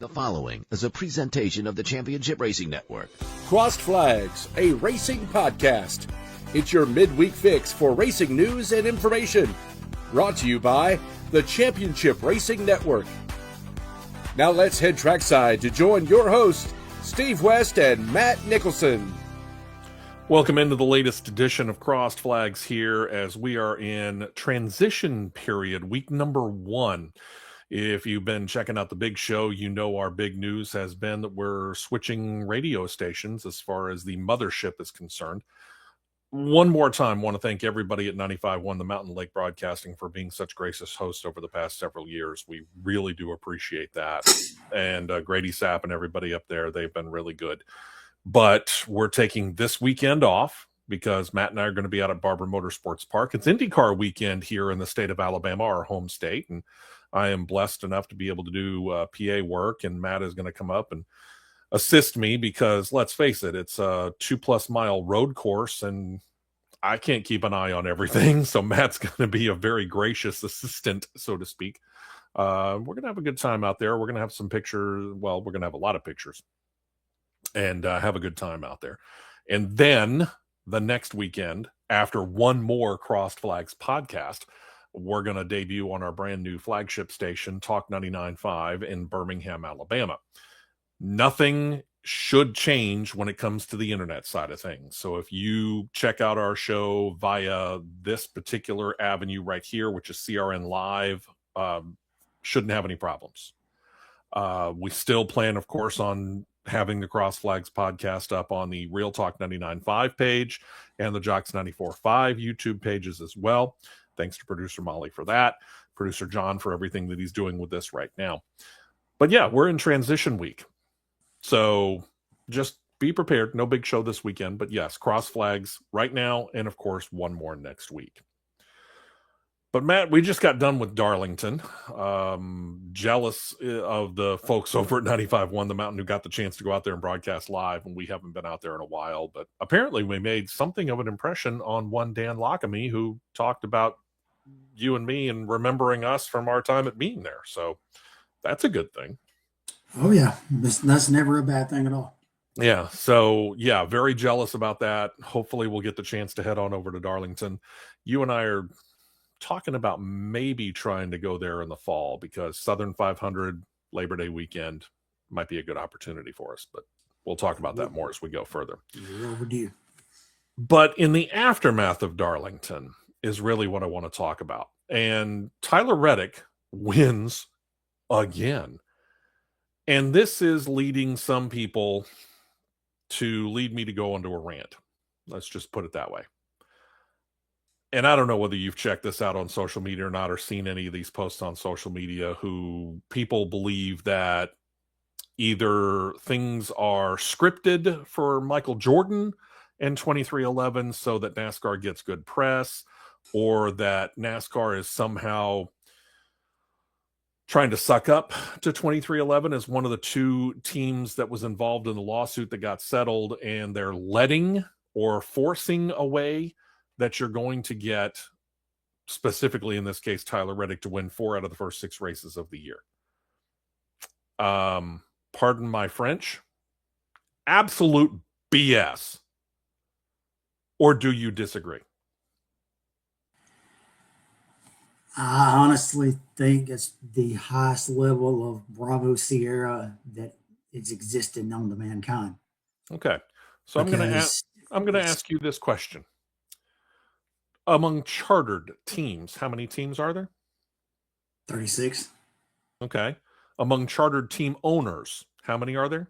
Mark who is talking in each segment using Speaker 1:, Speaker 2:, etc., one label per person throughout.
Speaker 1: The following is a presentation of the Championship Racing Network.
Speaker 2: CrossedFlags, a racing podcast. It's your midweek fix for racing news and information. Brought to you by the Championship Racing Network. Now let's head trackside to join your hosts, Steve West and Matt Nicholson.
Speaker 3: Welcome into the latest edition of CrossedFlags here as we are in transition period, week number 1. If you've been checking out the big show, you know our big news has been that we're switching radio stations as far as the mothership is concerned. One more time, want to thank everybody at 95.1 The Mountain Lake Broadcasting for being such gracious hosts over the past several years. We really do appreciate that. And Grady Sapp and everybody up there, they've been really good. But we're taking this weekend off because Matt and I are going to be out at Barber Motorsports Park. It's Indycar weekend here in the state of Alabama, our home state, and I am blessed enough to be able to do PA work, and Matt is going to come up and assist me because, let's face it, it's a 2+ mile road course, and I can't keep an eye on everything, so Matt's going to be a very gracious assistant, so to speak. We're going to have a good time out there. We're going to have some pictures. Well, we're going to have a lot of pictures and have a good time out there. And then the next weekend, after one more Crossed Flags podcast, we're going to debut on our brand new flagship station, Talk 99.5 in Birmingham, Alabama. Nothing should change when it comes to the internet side of things. So if you check out our show via this particular avenue right here, which is CRN Live, shouldn't have any problems. We still plan, of course, on having the Cross Flags podcast up on the Real Talk 99.5 page and the Jocks 94.5 YouTube pages as well. Thanks to producer Molly for that, producer John for everything that he's doing with this right now. But yeah, we're in transition week. So just be prepared. No big show this weekend, but yes, Cross Flags right now. And of course, one more next week. But Matt, we just got done with Darlington. Jealous of the folks over at 95.1 The Mountain who got the chance to go out there and broadcast live, and we haven't been out there in a while. But apparently we made something of an impression on one Dan Lockamy, who talked about you and me and remembering us from our time at being there. So that's a good thing.
Speaker 4: Oh, yeah. That's never a bad thing at all.
Speaker 3: Yeah. So, yeah, very jealous about that. Hopefully we'll get the chance to head on over to Darlington. You and I are talking about maybe trying to go there in the fall because Southern 500 Labor Day weekend might be a good opportunity for us, but we'll talk about that more as we go further.
Speaker 4: You're overdue.
Speaker 3: But in the aftermath of Darlington is really what I want to talk about. And Tyler Reddick wins again. And this is leading some people to lead me to go into a rant. Let's just put it that way. And I don't know whether you've checked this out on social media or not, or seen any of these posts on social media, who people believe that either things are scripted for Michael Jordan in 2311 so that NASCAR gets good press, or that NASCAR is somehow trying to suck up to 2311 as one of the two teams that was involved in the lawsuit that got settled, and they're letting or forcing a way that you're going to get, specifically in this case, Tyler Reddick to win 4 out of the first 6 races of the year. Pardon my French. Absolute BS. Or do you disagree?
Speaker 4: I honestly think it's the highest level of Bravo Sierra that has existed known to mankind.
Speaker 3: Okay. So I'm going to ask you this question. Among chartered teams, how many teams are there?
Speaker 4: 36.
Speaker 3: Okay. Among chartered team owners, how many are there?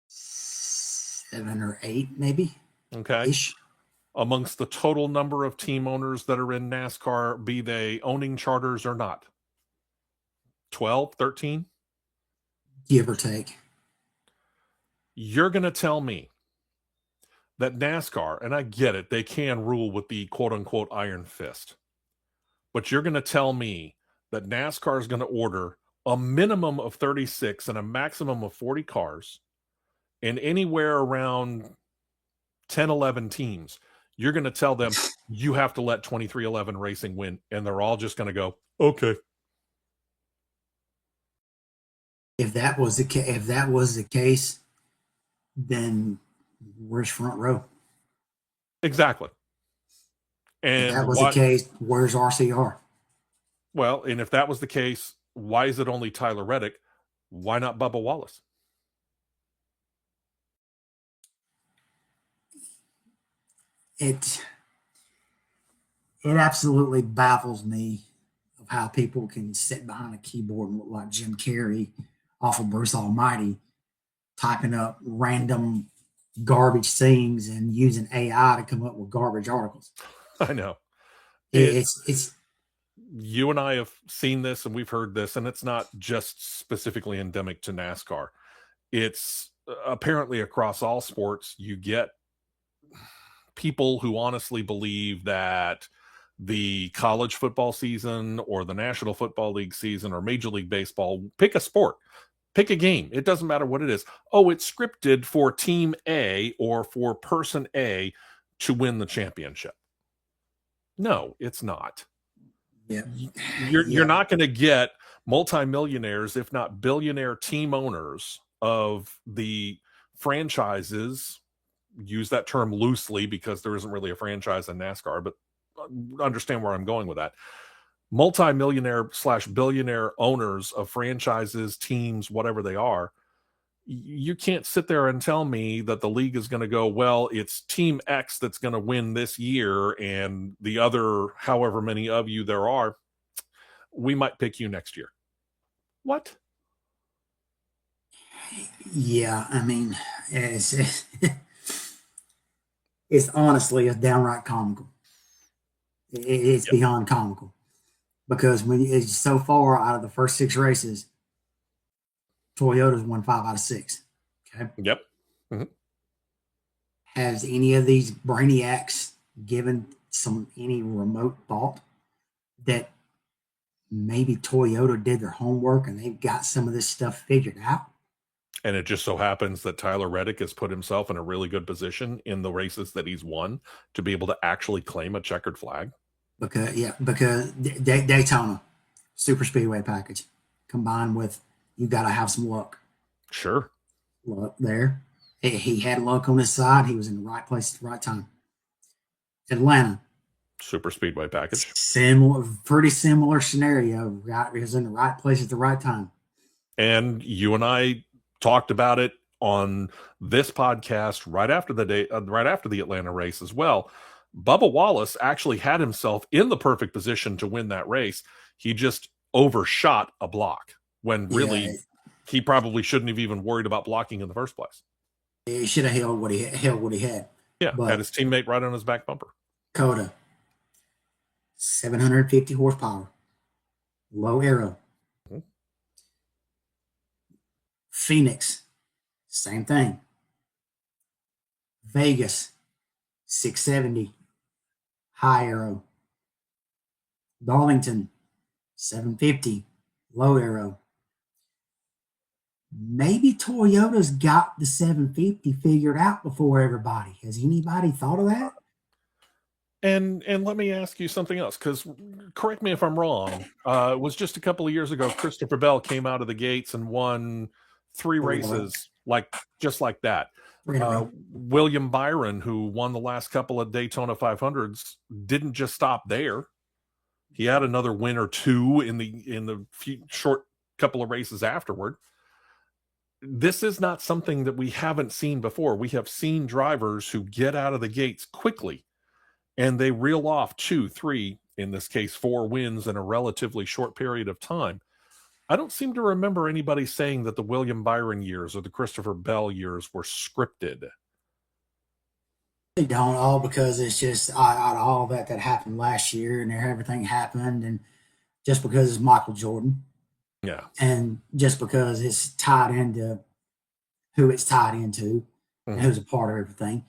Speaker 4: 7 or 8, maybe.
Speaker 3: Okay.
Speaker 4: Ish.
Speaker 3: Amongst the total number of team owners that are in NASCAR, be they owning charters or not? 12, 13?
Speaker 4: Give or take.
Speaker 3: You're going to tell me that NASCAR, and I get it, they can rule with the quote-unquote iron fist, but you're going to tell me that NASCAR is going to order a minimum of 36 and a maximum of 40 cars, and anywhere around 10, 11 teams, You're going to tell them you have to let 2311 Racing win, and they're all just going to go, okay.
Speaker 4: If that was the case, then where's front row?
Speaker 3: Exactly.
Speaker 4: If
Speaker 3: And
Speaker 4: that was the case, where's RCR?
Speaker 3: Well, and if that was the case, why is it only Tyler Reddick? Why not Bubba Wallace?
Speaker 4: It absolutely baffles me of how people can sit behind a keyboard and look like Jim Carrey off of Bruce Almighty, typing up random garbage things and using AI to come up with garbage articles.
Speaker 3: I know.
Speaker 4: It's
Speaker 3: you and I have seen this and we've heard this, and it's not just specifically endemic to NASCAR. It's apparently across all sports. You get people who honestly believe that the college football season or the National Football League season or Major League Baseball, pick a sport, pick a game. It doesn't matter what it is. Oh, it's scripted for team A or for person A to win the championship. No, it's not.
Speaker 4: Yeah.
Speaker 3: You're not going to get multimillionaires, if not billionaire team owners of the franchises. Use that term loosely because there isn't really a franchise in NASCAR, but understand where I'm going with that. Multimillionaire / billionaire owners of franchises, teams, whatever they are. You can't sit there and tell me that the league is going to go, well, it's team X that's going to win this year, and the other, however many of you there are, we might pick you next year. What?
Speaker 4: Yeah, I mean, it's honestly, it's downright comical. It's beyond comical because when it's so far out of the first 6 races, Toyota's won 5 out of 6. Okay.
Speaker 3: Yep. Mm-hmm.
Speaker 4: Has any of these brainiacs given any remote thought that maybe Toyota did their homework and they've got some of this stuff figured out?
Speaker 3: And it just so happens that Tyler Reddick has put himself in a really good position in the races that he's won to be able to actually claim a checkered flag.
Speaker 4: Because Daytona super speedway package combined with you got to have some luck.
Speaker 3: Sure.
Speaker 4: Luck there. He had luck on his side. He was in the right place at the right time. Atlanta.
Speaker 3: Super speedway package.
Speaker 4: Pretty similar scenario. Right, he was in the right place at the right time.
Speaker 3: And you and I talked about it on this podcast right after the Atlanta race as well. Bubba Wallace actually had himself in the perfect position to win that race. He just overshot a block when really he probably shouldn't have even worried about blocking in the first place.
Speaker 4: He should have held what he had.
Speaker 3: Yeah,
Speaker 4: but
Speaker 3: had his teammate right on his back bumper.
Speaker 4: Coda, 750 horsepower, low aero. Mm-hmm. Phoenix, same thing. Vegas, 670, high aero. Darlington, 750, low aero. Maybe Toyota's got the 750 figured out before everybody. Has anybody thought of that?
Speaker 3: And let me ask you something else, because correct me if I'm wrong. It was just a couple of years ago, Christopher Bell came out of the gates and won 3 races just like that. William Byron, who won the last couple of Daytona 500s, didn't just stop there. He had another win or 2 in the short couple of races afterward. This is not something that we haven't seen before. We have seen drivers who get out of the gates quickly and they reel off 2, 3, in this case 4 wins in a relatively short period of time. I don't seem to remember anybody saying that the William Byron years or the Christopher Bell years were scripted.
Speaker 4: They don't, all because it's just all that happened last year and everything happened, and just because it's Michael Jordan.
Speaker 3: Yeah.
Speaker 4: And just because it's tied into who it's tied into and who's a part of everything.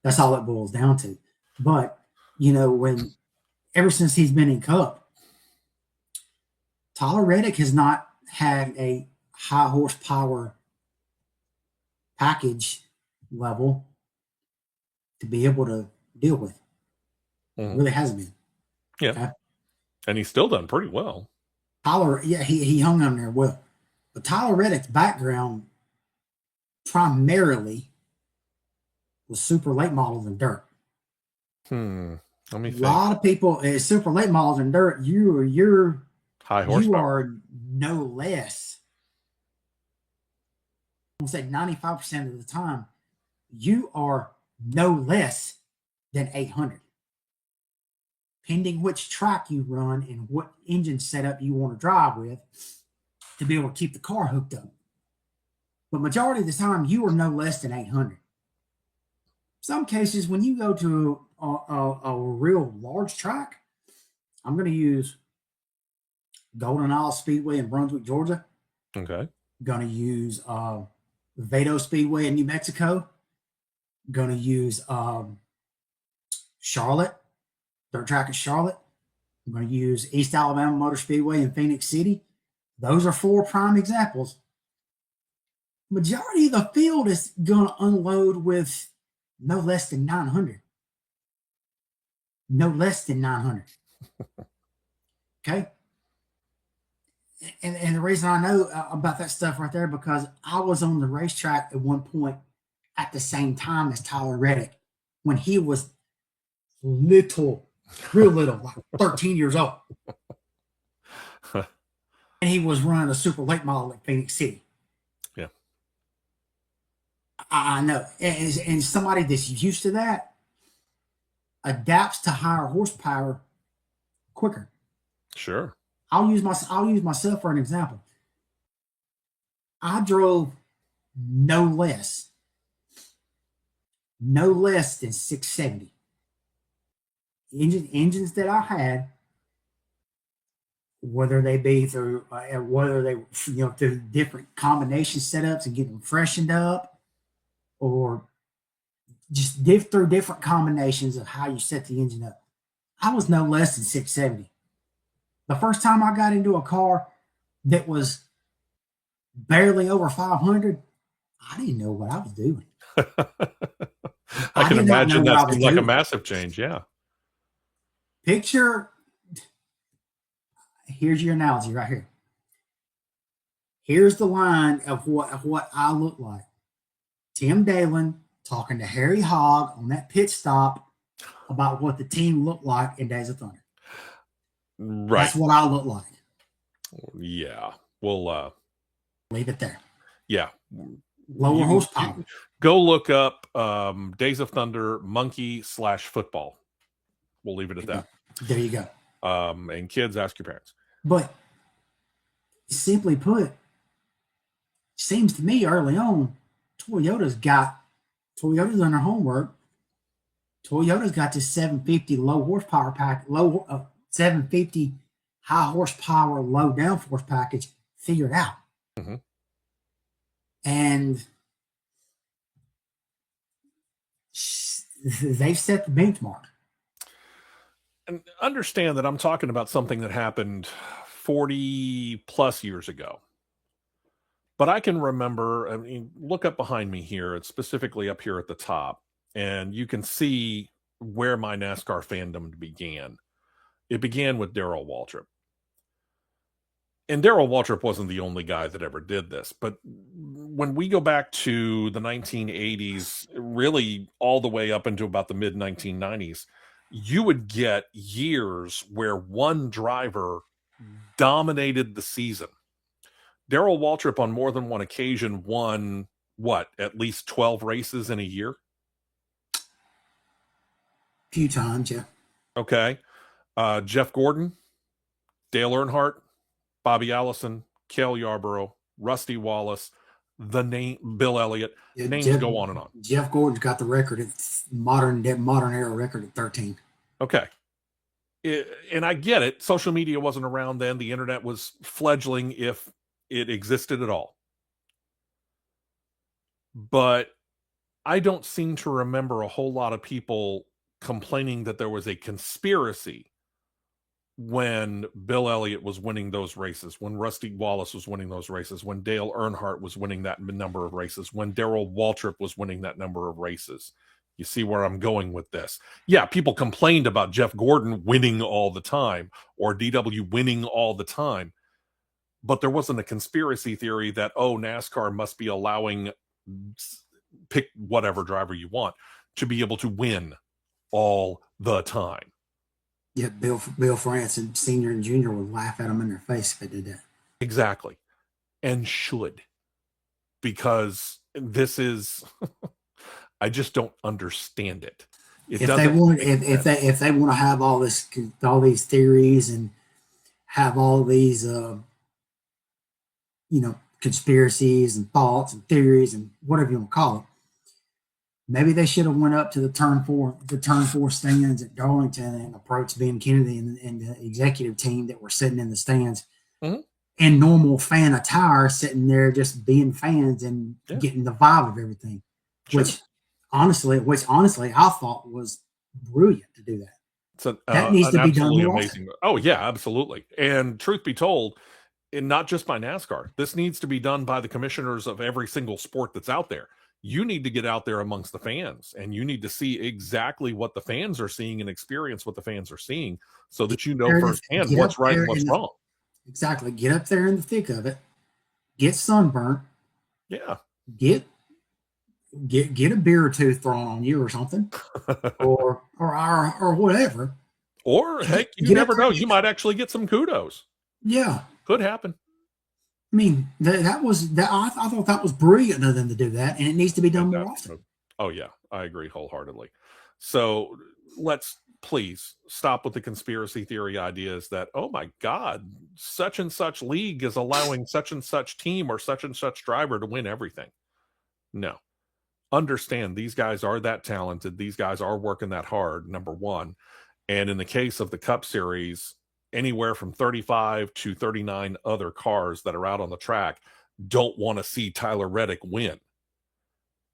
Speaker 4: That's all it boils down to. But, ever since he's been in Cup, Tyler Reddick has not had a high horsepower package level to be able to deal with.
Speaker 3: Mhm.
Speaker 4: Really hasn't been.
Speaker 3: Yeah.
Speaker 4: Okay?
Speaker 3: And he's still done pretty well.
Speaker 4: Tyler, yeah, he hung on there well. But Tyler Reddick's background primarily was super late models and dirt.
Speaker 3: Let me
Speaker 4: A
Speaker 3: think.
Speaker 4: lot of people, super late models and dirt,
Speaker 3: High
Speaker 4: you
Speaker 3: horsepower.
Speaker 4: are no less. I'm gonna say 95% of the time, you are no less than 800. Pending which track you run and what engine setup you want to drive with to be able to keep the car hooked up. But majority of the time, you are no less than 800. Some cases, when you go to a real large track, I'm going to use Golden Isle Speedway in Brunswick, Georgia.
Speaker 3: Okay.
Speaker 4: Going to use Vado Speedway in New Mexico. Going to use Charlotte, dirt track at Charlotte. I'm going to use East Alabama Motor Speedway in Phoenix City. Those are 4 prime examples. Majority of the field is going to unload with no less than 900. No less than 900. Okay? And the reason I know about that stuff right there, because I was on the racetrack at one point at the same time as Tyler Reddick when he was little, real little, like 13 years old. And he was running a super late model at Phoenix City.
Speaker 3: Yeah.
Speaker 4: I know. And somebody that's used to that adapts to higher horsepower quicker.
Speaker 3: Sure.
Speaker 4: I'll use myself for an example. I drove no less than 670. Engines that I had, whether they be through through different combination setups and get them freshened up, or just through different combinations of how you set the engine up, I was no less than 670. The first time I got into a car that was barely over 500, I didn't know what I was doing.
Speaker 3: I can
Speaker 4: did not know
Speaker 3: imagine
Speaker 4: what I
Speaker 3: that
Speaker 4: was
Speaker 3: seemed like a
Speaker 4: doing.
Speaker 3: massive change. Yeah.
Speaker 4: Here's your analogy right here. Here's the line of what I look like. Tim Dalen talking to Harry Hogg on that pit stop about what the team looked like in Days of Thunder.
Speaker 3: Right.
Speaker 4: That's what I look like.
Speaker 3: Yeah. We'll
Speaker 4: leave it there.
Speaker 3: Yeah.
Speaker 4: Lower horsepower.
Speaker 3: Go look up Days of Thunder monkey/football. We'll leave it at that.
Speaker 4: There you go.
Speaker 3: And kids, ask your parents.
Speaker 4: But simply put, seems to me early on, Toyota's done their homework. Toyota's got this 750 low horsepower pack, 750 high horsepower, low downforce package figured out.
Speaker 3: Mm-hmm.
Speaker 4: And they've set the benchmark.
Speaker 3: And understand that I'm talking about something that happened 40 plus years ago. But I can remember, I mean, look up behind me here. It's specifically up here at the top. And you can see where my NASCAR fandom began. It began with Darrell Waltrip. And Darrell Waltrip wasn't the only guy that ever did this. But when we go back to the 1980s, really all the way up into about the mid-1990s, you would get years where one driver dominated the season. Darrell Waltrip on more than one occasion won, at least 12 races in a year?
Speaker 4: Few times, yeah.
Speaker 3: Okay. Jeff Gordon, Dale Earnhardt, Bobby Allison, Cale Yarborough, Rusty Wallace, Bill Elliott.
Speaker 4: Yeah,
Speaker 3: names go on and on.
Speaker 4: Jeff Gordon's got the record at modern era record at 13.
Speaker 3: Okay. And I get it. Social media wasn't around then. The internet was fledgling, if it existed at all. But I don't seem to remember a whole lot of people complaining that there was a conspiracy when Bill Elliott was winning those races, when Rusty Wallace was winning those races, when Dale Earnhardt was winning that number of races, when Darrell Waltrip was winning that number of races. You see where I'm going with this? Yeah, people complained about Jeff Gordon winning all the time or DW winning all the time, but there wasn't a conspiracy theory that, oh, NASCAR must be allowing, pick whatever driver you want, to be able to win all the time.
Speaker 4: Yeah, Bill France and Senior and Junior would laugh at them in their face if they did that.
Speaker 3: Exactly. And should. Because this is... I just don't understand it.
Speaker 4: If they want to have all these theories and have all these conspiracies and thoughts and theories and whatever you want to call it, maybe they should have went up to the turn four stands at Darlington and approached Ben Kennedy and the executive team that were sitting in the stands in normal fan attire, sitting there just being fans and getting the vibe of everything, which honestly, I thought was brilliant to do that.
Speaker 3: So
Speaker 4: that needs to be done more
Speaker 3: amazing. Oh yeah, absolutely. And truth be told, and not just by NASCAR, this needs to be done by the commissioners of every single sport that's out there. You need to get out there amongst the fans, and you need to see exactly what the fans are seeing and experience what the fans are seeing, so that you know firsthand what's right and what's wrong.
Speaker 4: Exactly. Get up there in the thick of it. Get sunburnt.
Speaker 3: Yeah.
Speaker 4: Get a beer or two thrown on you or something, or whatever.
Speaker 3: Or heck, you never know. You might actually get some kudos.
Speaker 4: Yeah,
Speaker 3: could happen.
Speaker 4: I mean, I thought that was brilliant of them to do that, and it needs to be done more often.
Speaker 3: Oh yeah, I agree wholeheartedly. So let's please stop with the conspiracy theory ideas that, oh my God, such and such league is allowing such and such team or such and such driver to win everything. No. Understand these guys are that talented. These guys are working that hard, number one. And in the case of the Cup Series, anywhere from 35 to 39 other cars that are out on the track don't want to see Tyler Reddick win.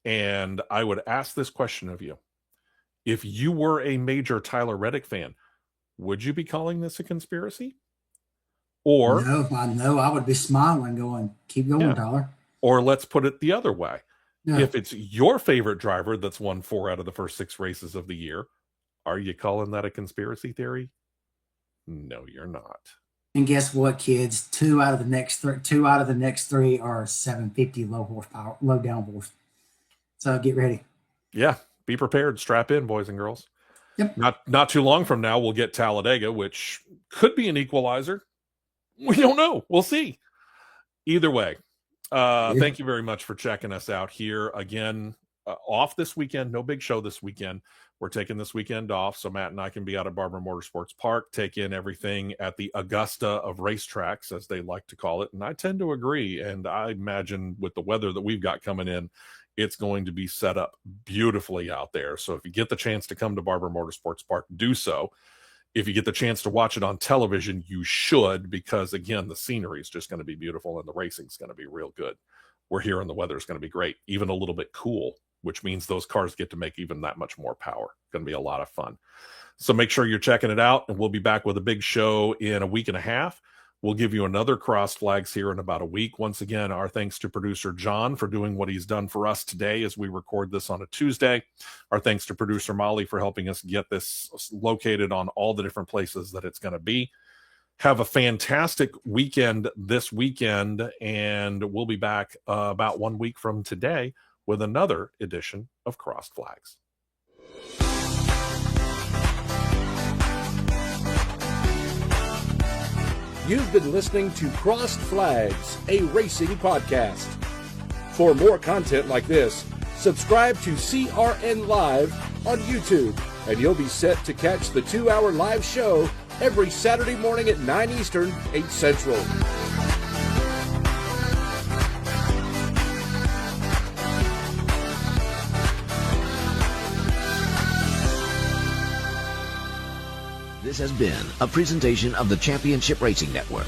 Speaker 3: And I would ask this question of you. If you were a major Tyler Reddick fan, would you be calling this a conspiracy? Or
Speaker 4: no, I would be smiling going, keep going, Tyler.
Speaker 3: Or let's put it the other way. Yeah. If it's your favorite driver that's won 4 out of the first 6 races of the year, are you calling that a conspiracy theory? No, you're not.
Speaker 4: And guess what, kids? 2 out of the next 3 are 750 low horsepower, low downforce. So get ready.
Speaker 3: Yeah, be prepared. Strap in, boys and girls.
Speaker 4: Yep.
Speaker 3: Not too long from now, we'll get Talladega, which could be an equalizer. We don't know. We'll see. Either way. Thank you very much for checking us out here again. Off this weekend, no big show this weekend. We're taking this weekend off so Matt and I can be out at Barber Motorsports Park, take in everything at the Augusta of racetracks, as they like to call it. And I tend to agree. And I imagine with the weather that we've got coming in, it's going to be set up beautifully out there. So if you get the chance to come to Barber Motorsports Park, do so. If you get the chance to watch it on television, you should, because again, the scenery is just going to be beautiful and the racing's going to be real good. We're here and the weather is going to be great, even a little bit cool, which means those cars get to make even that much more power. Going to be a lot of fun. So make sure you're checking it out, and we'll be back with a big show in a week and a half. We'll give you another Crossed Flags here in about a week. Once again, our thanks to producer John for doing what he's done for us today as we record this on a Tuesday. Our thanks to producer Molly for helping us get this located on all the different places that it's going to be. Have a fantastic weekend this weekend, and we'll be back about 1 week from today with another edition of Crossed Flags.
Speaker 2: You've been listening to Crossed Flags, a racing podcast. For more content like this, subscribe to CRN Live on YouTube, and you'll be set to catch the 2-hour live show every Saturday morning at 9 Eastern, 8 Central.
Speaker 1: This has been a presentation of the Championship Racing Network.